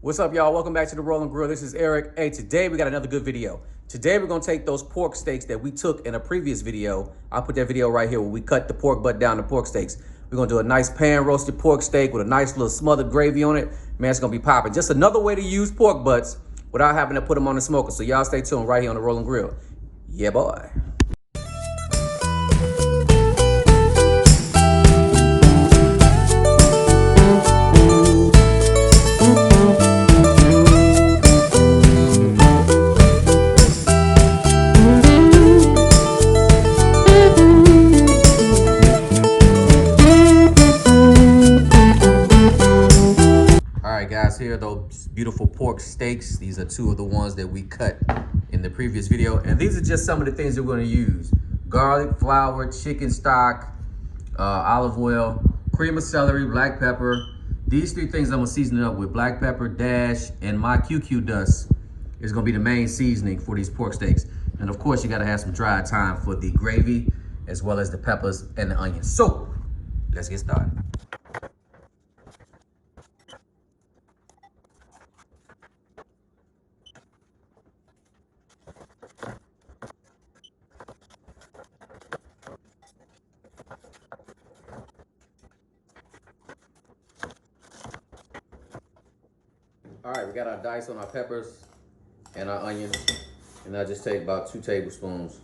What's up, y'all? Welcome back to the Rolling Grill. This is Eric. Hey, today we got another good video. Today we're gonna take those pork steaks that we took in a previous video. I'll put that video right here where we cut the pork butt down to pork steaks. We're gonna do a nice pan roasted pork steak with a nice little smothered gravy on it. Man, it's gonna be popping. Just another way to use pork butts without having to put them on the smoker. So y'all stay tuned right here on the Rolling Grill. Yeah, boy. All right, guys, here are those beautiful pork steaks. These are two of the ones that we cut in the previous video. And these are just some of the things that we're gonna use. Garlic, flour, chicken stock, olive oil, cream of celery, black pepper. These three things I'm gonna season it up with: black pepper, dash, and my QQ dust is gonna be the main seasoning for these pork steaks. And of course, you gotta have some dried thyme for the gravy, as well as the peppers and the onions. So, let's get started. All right, we got our dice on our peppers and our onions. And I just take about 2 tablespoons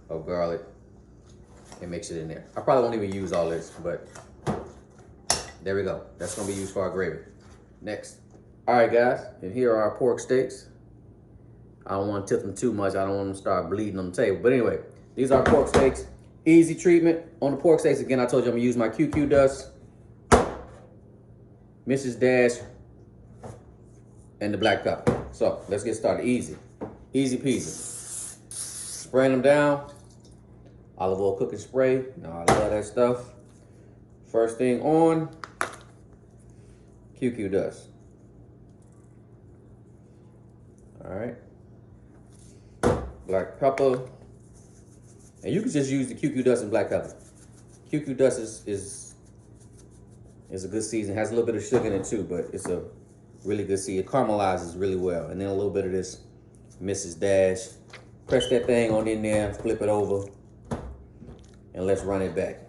of garlic and mix it in there. I probably won't even use all this, but there we go. That's gonna be used for our gravy. Next. All right, guys, and here are our pork steaks. I don't wanna tip them too much. I don't want them to start bleeding on the table. But anyway, these are pork steaks. Easy treatment on the pork steaks. Again, I told you I'm gonna use my QQ dust, Mrs. Dash, and the black pepper. So let's get started. Easy peasy. Spraying them down. Olive oil cooking spray. Now I love that stuff. First thing on, QQ dust. All right. Black pepper. And you can just use the QQ dust and black pepper. QQ dust is a good season. It has a little bit of sugar in it too, but it's a really good seed. It caramelizes really well. And then a little bit of this Mrs. Dash. Press that thing on in there, flip it over, and let's run it back.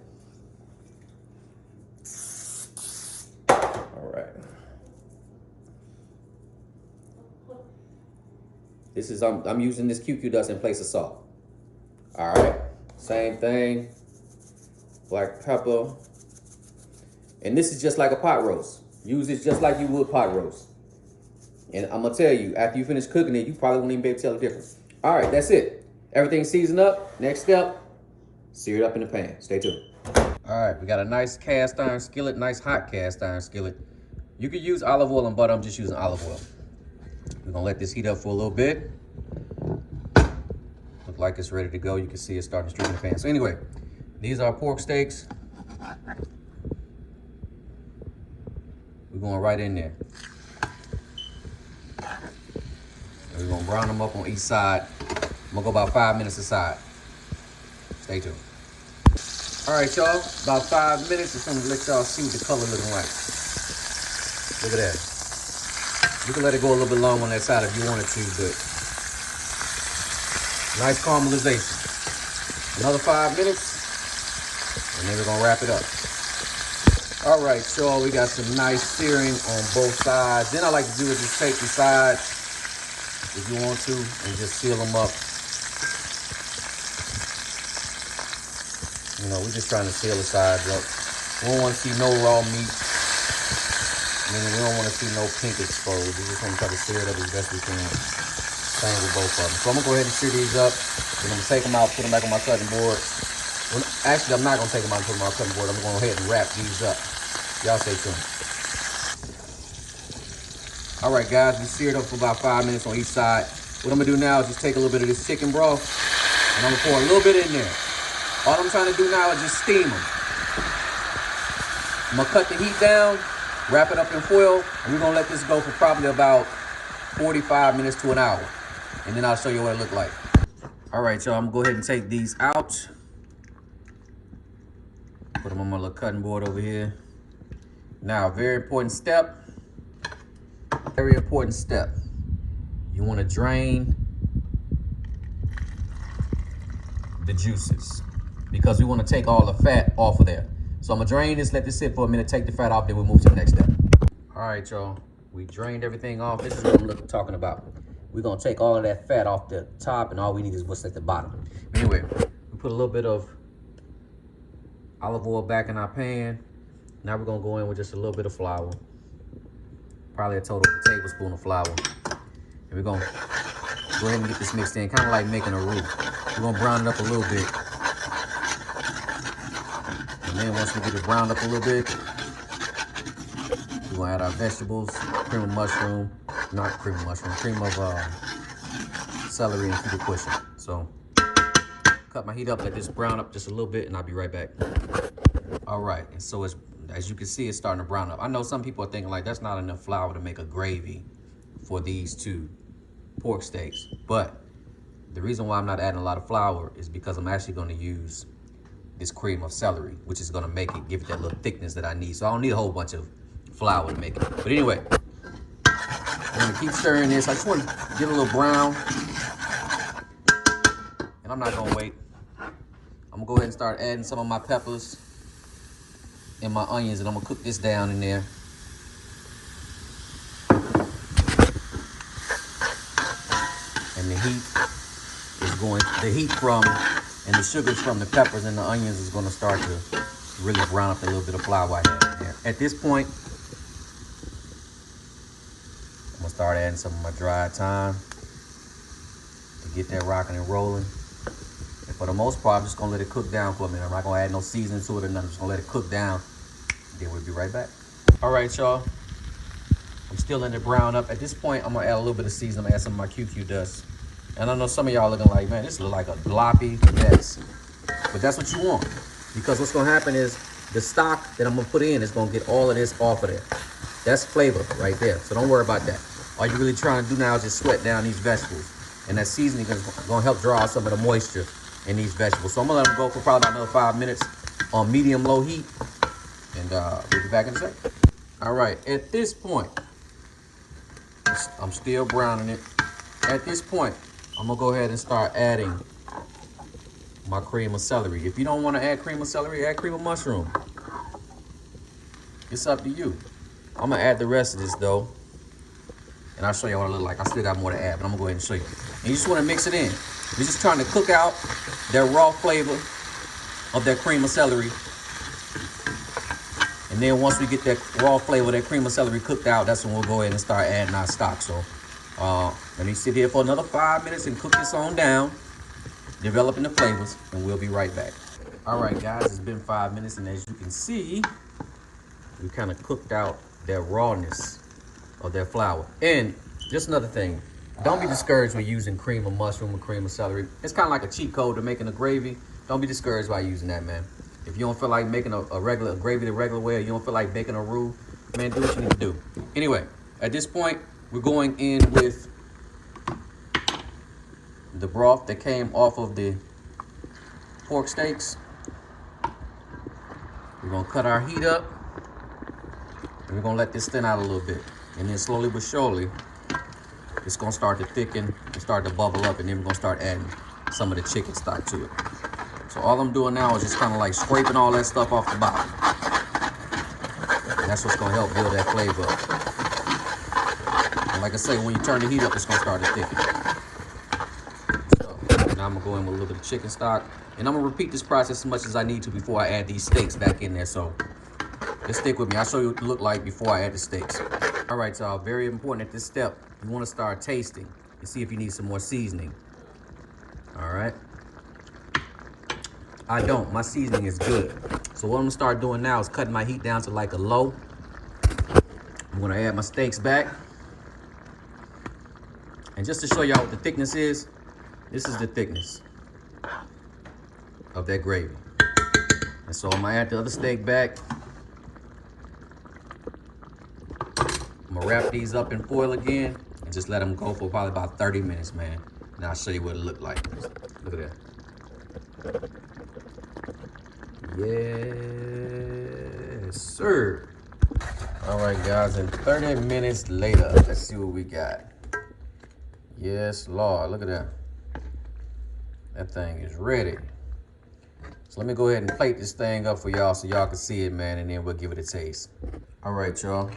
All right. This is, I'm using this QQ dust in place of salt. All right, same thing, black pepper. And this is just like a pot roast. Use this just like you would pot roast. And I'm gonna tell you, after you finish cooking it, you probably won't even be able to tell the difference. All right, that's it. Everything seasoned up. Next step, sear it up in the pan. Stay tuned. All right, we got a nice cast iron skillet, nice hot cast iron skillet. You could use olive oil and butter. I'm just using olive oil. We're gonna let this heat up for a little bit. Look like it's ready to go. You can see it starting to stream in the pan. So anyway, these are pork steaks. We're going right in there. And we're gonna brown them up on each side. I'm gonna go about 5 minutes aside. Stay tuned. All right, y'all, about 5 minutes. Just gonna let y'all see what the color looking like. Look at that. You can let it go a little bit long on that side if you wanted to, but nice caramelization. Another 5 minutes, and then we're gonna wrap it up. All right, y'all, we got some nice searing on both sides. Then I like to do is just take the sides, if you want to, and just seal them up. You know, we're just trying to seal the sides up. We don't want to see no raw meat. Meaning we don't want to see no pink exposed. We just want to try to sear it up as best we can. Same with both of them. So I'm gonna go ahead and sear these up. Then I'm gonna take them out, put them back on my cutting board. Well, actually, I'm not gonna take them out and put them on my cutting board. I'm gonna go ahead and wrap these up. Y'all stay tuned. All right, guys, we seared up for about 5 minutes on each side. What I'm gonna do now is just take a little bit of this chicken broth, and I'm gonna pour a little bit in there. All I'm trying to do now is just steam them. I'm gonna cut the heat down, wrap it up in foil, and we're gonna let this go for probably about 45 minutes to an hour. And then I'll show you what it looked like. All right, y'all, I'm gonna go ahead and take these out. Put them on my little cutting board over here. Now, very important step. Very important step. You want to drain the juices because we want to take all the fat off of there. So I'm gonna drain this, let this sit for a minute, take the fat off, then we'll move to the next step. All right, y'all. We drained everything off. This is what I'm talking about. We're gonna take all of that fat off the top, and all we need is what's at the bottom. Anyway, we put a little bit of olive oil back in our pan. Now we're gonna go in with just a little bit of flour. Probably a total of a tablespoon of flour. And we're gonna go ahead and get this mixed in, kind of like making a roux. We're gonna brown it up a little bit. And then once we get it browned up a little bit, we're gonna add our vegetables, cream of mushroom, not cream of mushroom, cream of celery, and keep it pushing. So cut my heat up, let this brown up just a little bit, and I'll be right back. All right, and so it's, as you can see, it's starting to brown up. I know some people are thinking like that's not enough flour to make a gravy for these two pork steaks, but the reason why I'm not adding a lot of flour is because I'm actually gonna use this cream of celery, which is gonna make it, give it that little thickness that I need. So I don't need a whole bunch of flour to make it. But anyway, I'm gonna keep stirring this. I just want to get a little brown, and I'm not gonna wait. I'm gonna go ahead and start adding some of my peppers and my onions, and I'm gonna cook this down in there. And the heat from, and the sugars from the peppers and the onions is gonna start to really brown up a little bit of flour I had in there. At this point, I'm gonna start adding some of my dried thyme to get that rocking and rolling. And for the most part, I'm just gonna let it cook down for a minute. I'm not gonna add no seasoning to it or nothing. I'm just gonna let it cook down. Then we'll be right back. All right, y'all. I'm still letting it brown up. At this point, I'm gonna add a little bit of seasoning. I'm gonna add some of my QQ dust. And I know some of y'all looking like, man, this looks like a gloppy mess. But that's what you want. Because what's gonna happen is the stock that I'm gonna put in is gonna get all of this off of there. That's flavor right there. So don't worry about that. All you're really trying to do now is just sweat down these vegetables. And that seasoning is gonna help draw out some of the moisture in these vegetables. So I'm gonna let them go for probably about another 5 minutes on medium-low heat. And we'll be back in a second. All right, at this point, I'm still browning it. At this point, I'm gonna go ahead and start adding my cream of celery. If you don't wanna add cream of celery, add cream of mushroom. It's up to you. I'm gonna add the rest of this though. And I'll show you what it looks like. I still got more to add, but I'm gonna go ahead and show you. And you just wanna mix it in. You're just trying to cook out that raw flavor of that cream of celery. And then once we get that raw flavor, that cream of celery cooked out, that's when we'll go ahead and start adding our stock. So let me sit here for another 5 minutes and cook this on down, developing the flavors, and we'll be right back. All right, guys, it's been 5 minutes, and as you can see, we kind of cooked out that rawness of that flour. And just another thing, don't be discouraged when using cream of mushroom or cream of celery. It's kind of like a cheat code to making a gravy. Don't be discouraged by using that, man. If you don't feel like making a gravy the regular way, or you don't feel like making a roux, man, do what you need to do. Anyway, at this point, we're going in with the broth that came off of the pork steaks. We're gonna cut our heat up, and we're gonna let this thin out a little bit. And then slowly but surely, it's gonna start to thicken and start to bubble up, and then we're gonna start adding some of the chicken stock to it. So all I'm doing now is just kind of like scraping all that stuff off the bottom. And that's what's gonna help build that flavor up. And like I say, when you turn the heat up, it's gonna start to thicken. So now I'm gonna go in with a little bit of chicken stock. And I'm gonna repeat this process as much as I need to before I add these steaks back in there. So just stick with me. I'll show you what it look like before I add the steaks. All right, y'all, very important at this step. You wanna start tasting and see if you need some more seasoning. All right. I don't. My seasoning is good. So what I'm gonna start doing now is cutting my heat down to like a low. I'm gonna add my steaks back. And just to show y'all what the thickness is, this is the thickness of that gravy. And so I'm gonna add the other steak back. I'm gonna wrap these up in foil again and just let them go for probably about 30 minutes, man. And I'll show you what it looked like. Look at that. Yes, sir. All right, guys, and 30 minutes later, let's see what we got. Yes, Lord, look at that. That thing is ready. So let me go ahead and plate this thing up for y'all so y'all can see it, man, and then we'll give it a taste. All right, y'all.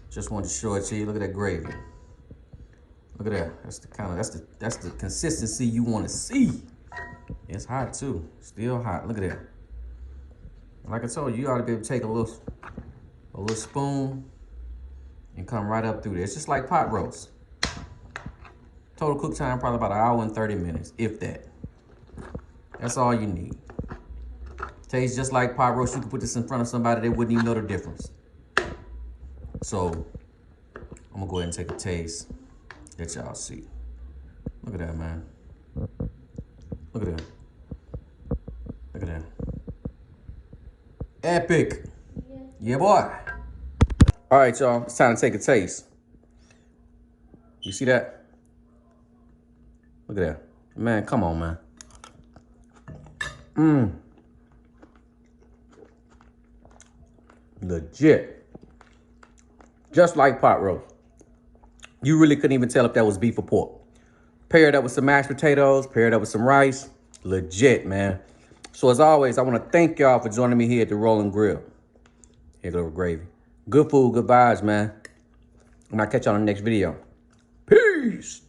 Just wanted to show it to you. Look at that gravy. Look at that. That's the kind of that's the consistency you want to see. It's hot too. Still hot. Look at that. Like I told you, you ought to be able to take a little spoon and come right up through there. It's just like pot roast. Total cook time probably about 1 hour and 30 minutes, if that. That's all you need. Tastes just like pot roast. You can put this in front of somebody, they wouldn't even know the difference. So I'm gonna go ahead and take a taste. Let y'all see. Look at that, man. Look at that. Look at that. Epic. Yeah, boy. All right, y'all. It's time to take a taste. You see that? Look at that. Man, come on, man. Legit. Just like pot roast. You really couldn't even tell if that was beef or pork. Pair that with some mashed potatoes, pair that with some rice. Legit, man. So as always, I want to thank y'all for joining me here at the Rolling Grill. Here go the gravy. Good food, good vibes, man. And I'll catch y'all on the next video. Peace.